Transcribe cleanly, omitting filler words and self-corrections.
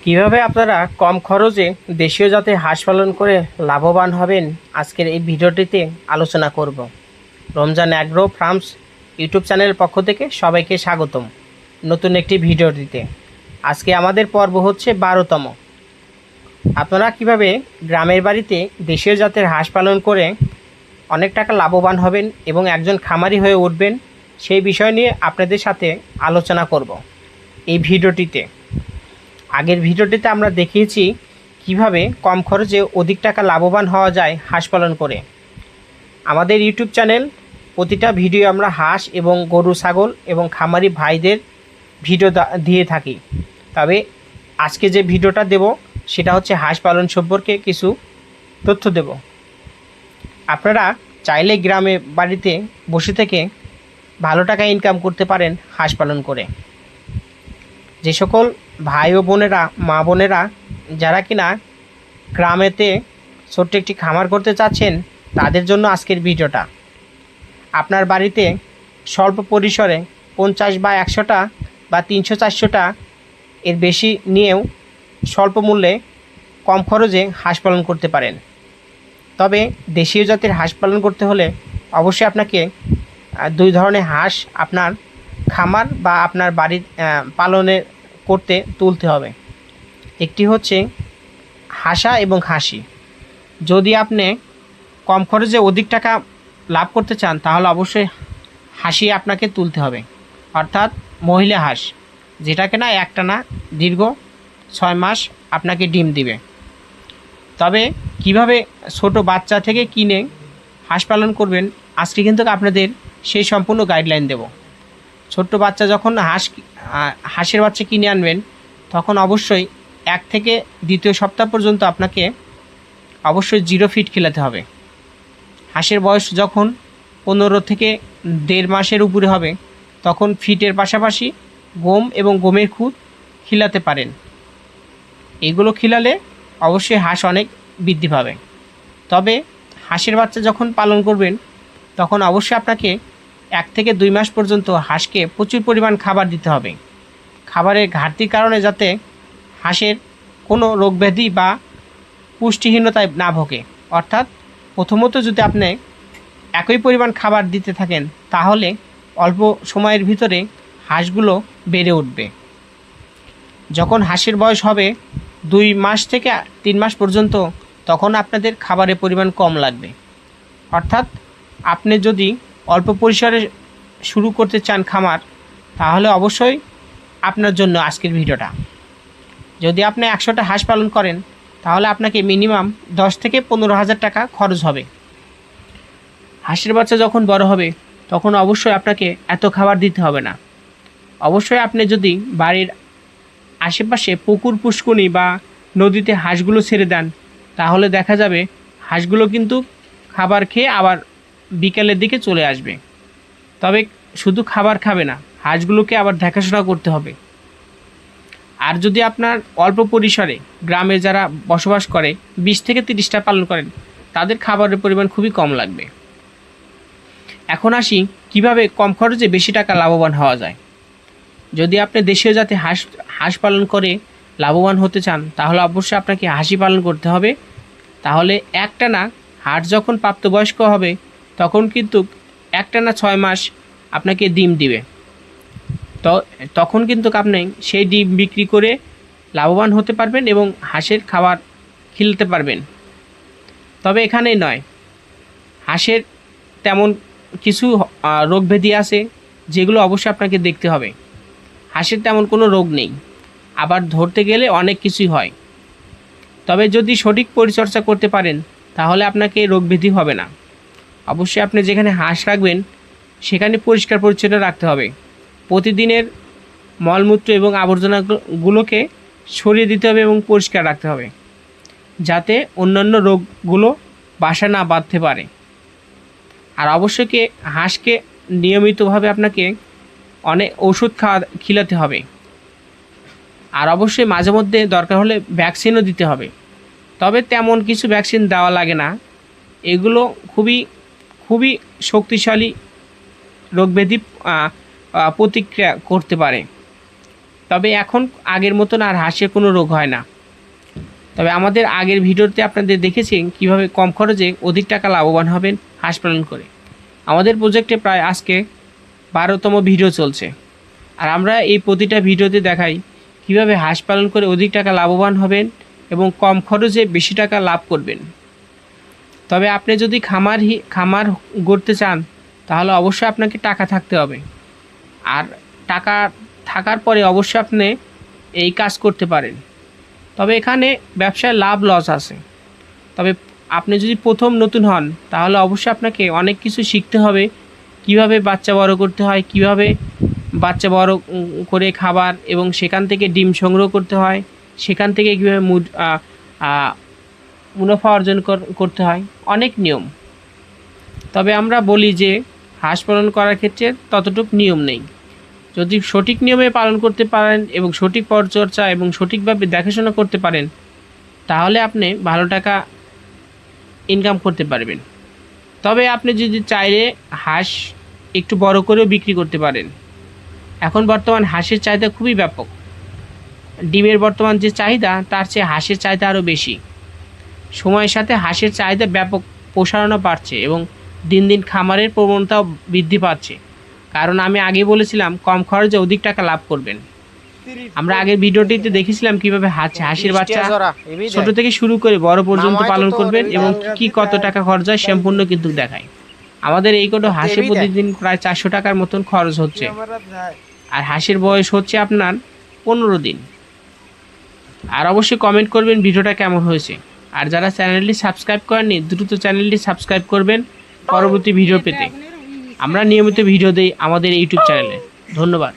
কিভাবে আপনারা কম খরচে দেশীয় জাতের হাঁস পালন করে লাভবান হবেন আজকের এই ভিডিওটিতে আলোচনা করব। রমজান অ্যাগ্রো ফার্মস ইউটিউব চ্যানেলের পক্ষ থেকে সবাইকে স্বাগতম নতুন একটি ভিডিওটিতে। আজকে আমাদের পর্ব হচ্ছে 12তম। আপনারা কিভাবে গ্রামের বাড়িতে দেশীয় জাতের হাঁস পালন করে অনেক টাকা লাভবান হবেন এবং একজন খামারি হয়ে উঠবেন সেই বিষয় নিয়ে আপনাদের সাথে আলোচনা করব এই ভিডিওটিতে। আগের ভিডিওটিতে আমরা দেখিয়েছি কিভাবে কম খরচে অধিক টাকা লাভবান হওয়া যায় হাঁস পালন করে। আমাদের ইউটিউব চ্যানেল প্রতিটা ভিডিও আমরা হাঁস এবং গরু ছাগল এবং খামারি ভাইদের ভিডিও দিয়ে থাকি। তবে আজকে যে ভিডিওটা দেব সেটা হচ্ছে হাঁস পালন সম্পর্কে কিছু তথ্য দেব। আপনারা চাইলে গ্রামে বাড়িতে বসে থেকে ভালো টাকা ইনকাম করতে পারেন হাঁস পালন করে। যে সকল ভাই ও বোনেরা, মা বোনেরা যারা কিনা গ্রামেতে ছোট্ট একটি খামার করতে চাচ্ছেন তাদের জন্য আজকের ভিডিওটা। আপনার বাড়িতে স্বল্প পরিসরে 50 বা 100টা বা 300-400টা এর বেশি নিয়েও স্বল্প মূল্যে কম খরচে হাঁস পালন করতে পারেন। তবে দেশীয় জাতের হাঁস পালন করতে হলে অবশ্যই আপনাকে দুই ধরনের হাঁস আপনার খামার বা আপনার বাড়ির পালনে করতে তুলতে হবে। একটি হচ্ছে হাসা এবং হাসি। যদি আপনি কম খরচে অধিক টাকা লাভ করতে চান তাহলে অবশ্যই হাসি আপনাকে তুলতে হবে, অর্থাৎ মহিলা হাঁস, যেটা কিনা একটানা দীর্ঘ 6 মাস আপনাকে ডিম দিবে। তবে কিভাবে ছোট বাচ্চা থেকে কিনে হাঁস পালন করবেন আজকে কিন্তু আপনাদের সেই সম্পূর্ণ গাইডলাইন দেব। ছোট্ট বাচ্চা যখন হাঁসের বাচ্চা কিনে আনবেন তখন অবশ্যই 1 থেকে 2য় সপ্তাহ পর্যন্ত আপনাকে অবশ্যই 0 ফিড খেলাতে হবে। হাঁসের বয়স যখন 15 থেকে 1.5 মাসের উপরে হবে তখন ফিটের পাশাপাশি গম এবং গমের খুদ খিলাতে পারেন। এগুলো খিলালে অবশ্যই হাঁস অনেক বৃদ্ধি পাবে। তবে হাঁসের বাচ্চা যখন পালন করবেন তখন অবশ্যই আপনাকে 1 থেকে 2 মাস পর্যন্ত হাঁসকে প্রচুর পরিমাণ খাবার দিতে হবে। খাবারের ঘাটতির কারণে যাতে হাঁসের কোনো রোগব্যাধি বা পুষ্টিহীনতায় না ভোগে। অর্থাৎ প্রথমত যদি আপনি একই পরিমাণ খাবার দিতে থাকেন তাহলে অল্প সময়ের ভিতরে হাঁসগুলো বেড়ে উঠবে। যখন হাঁসের বয়স হবে 2 মাস থেকে 3 মাস পর্যন্ত তখন আপনাদের খাবারের পরিমাণ কম লাগবে। অর্থাৎ আপনি যদি অল্প পরিসরে শুরু করতে চান খামার তাহলে অবশ্যই আপনার জন্য আজকের ভিডিওটা। যদি আপনি 100টা হাঁস পালন করেন তাহলে আপনাকে মিনিমাম 10 থেকে 15,000 টাকা খরচ হবে। হাঁসের বাচ্চা যখন বড় হবে তখন অবশ্যই আপনাকে এত খাবার দিতে হবে না। অবশ্যই আপনি যদি বাড়ির আশেপাশে পুকুর পুষ্কুনি বা নদীতে হাঁসগুলো ছেড়ে দেন তাহলে দেখা যাবে হাঁসগুলো কিন্তু খাবার খেয়ে আবার বিকেলের দিকে চলে আসবে। তবে শুধু খাবার খাবে না, হাঁসগুলোকে আবার দেখাশোনা করতে হবে। আর যদি আপনার অল্প পরিসরে গ্রামে যারা বসবাস করে 20 থেকে 30টা পালন করেন তাদের খাবারের পরিমাণ খুবই কম লাগবে। এখন আসি কিভাবে কম খরচে বেশি টাকা লাভবান হওয়া যায়। যদি আপনি দেশীয় জাতে হাঁস পালন করে লাভবান হতে চান তাহলে অবশ্যই আপনাকে হাঁসি পালন করতে হবে। তাহলে একটানা হাঁস যখন প্রাপ্তবয়স্ক হবে তখন কিন্তু একটানা 6 মাস আপনাকে ডিম দিবে। তো তখন কিন্তু আপনি সেই ডিম বিক্রি করে লাভবান হতে পারবেন এবং হাঁসের খাবার খেলতে পারবেন। তবে এখানেই নয়, হাঁসের তেমন কিছু রোগব্যাধি আছে যেগুলো অবশ্যই আপনাকে দেখতে হবে। হাঁসের তেমন কোনো রোগ নেই, আবার ধরতে গেলে অনেক কিছুই হয়। তবে যদি সঠিক পরিচর্যা করতে পারেন তাহলে আপনাকে রোগব্যাধি হবে না। অবশ্যই আপনি যেখানে হাঁস রাখবেন সেখানে পরিষ্কার পরিচ্ছন্ন রাখতে হবে। প্রতিদিনের মলমূত্র এবং আবর্জনাগুলোকে সরিয়ে দিতে হবে এবং পরিষ্কার রাখতে হবে যাতে অন্যান্য রোগগুলো বাসা না বাঁধতে পারে। আর অবশ্যই হাঁসকে নিয়মিতভাবে আপনাকে অনেক ওষুধ খিলাতে হবে। আর অবশ্যই মাঝে মধ্যে দরকার হলে ভ্যাকসিনও দিতে হবে। তবে তেমন কিছু ভ্যাকসিন দেওয়া লাগে না, এগুলো খুবই শক্তিশালী রোগব্যাধি প্রতিক্রিয়া করতে পারে। তবে এখন আগের মতন আর হাঁসের কোনো রোগ হয় না। তবে আমাদের আগের ভিডিওতে আপনাদের দেখেছেন কিভাবে কম খরচে অধিক টাকা লাভবান হবেন হাঁস পালন করে। আমাদের প্রজেক্টে প্রায় আজকে 12তম ভিডিও চলছে, আর আমরা এই প্রতিটা ভিডিওতে দেখাই কিভাবে হাঁস পালন করে অধিক টাকা লাভবান হবেন এবং কম খরচে বেশি টাকা লাভ করবেন। তবে আপনি যদি খামার গড়তে চান তাহলে অবশ্যই আপনাকে টাকা থাকতে হবে, আর টাকা থাকার পরে অবশ্যই আপনি এই কাজ করতে পারেন। তবে এখানে ব্যবসায় লাভ লস আছে। তবে আপনি যদি প্রথম নতুন হন তাহলে অবশ্যই আপনাকে অনেক কিছু শিখতে হবে, কিভাবে বাচ্চা বড় করতে হয়, কিভাবে বাচ্চা বড় করে খাবার এবং সেখান থেকে ডিম সংগ্রহ করতে হয়, সেখান থেকে কীভাবে মুনাফা অর্জন করতে হয়, অনেক নিয়ম। তবে আমরা বলি যে হাঁস পালন করার ক্ষেত্রে ততটুকু নিয়ম নেই। যদি সঠিক নিয়মে পালন করতে পারেন এবং সঠিক পরিচর্যা এবং সঠিকভাবে দেখাশোনা করতে পারেন তাহলে আপনি ভালো টাকা ইনকাম করতে পারবেন। তবে আপনি যদি চাইলে হাঁস একটু বড় করেও বিক্রি করতে পারেন। এখন বর্তমান হাঁসের চাহিদা খুবই ব্যাপক। ডিমের বর্তমান যে চাহিদা তার চেয়ে হাঁসের চাহিদা আরও বেশি। সময়ের সাথে হাঁসের চাহিদা ব্যাপক প্রসারণও বাড়ছে এবং দিন দিন খামারের প্রবণতাও বৃদ্ধি পাচ্ছে। কারণ আমি আগে বলেছিলাম কম খরচে অধিক টাকা লাভ করবেন। আমরা আগের ভিডিওটিতে দেখেছিলাম কিভাবে হাঁসের বাচ্চা ছোট থেকে শুরু করে বড় পর্যন্ত পালন করবেন এবং কি কত টাকা খরচ হয় সম্পূর্ণ কিন্তু দেখায়। আমাদের এই কত হাঁসে প্রতিদিন প্রায় 400 টাকার মতন খরচ হচ্ছে, আর হাঁসের বয়স হচ্ছে আপনার 15 দিন। আর অবশ্যই কমেন্ট করবেন ভিডিওটা কেমন হয়েছে। আর যারা চ্যানেলটি সাবস্ক্রাইব করেননি দ্রুত চ্যানেলটি সাবস্ক্রাইব করবেন পরবর্তী ভিডিও পেতে। আমরা নিয়মিত ভিডিও দিই আমাদের ইউটিউব চ্যানেলে। ধন্যবাদ।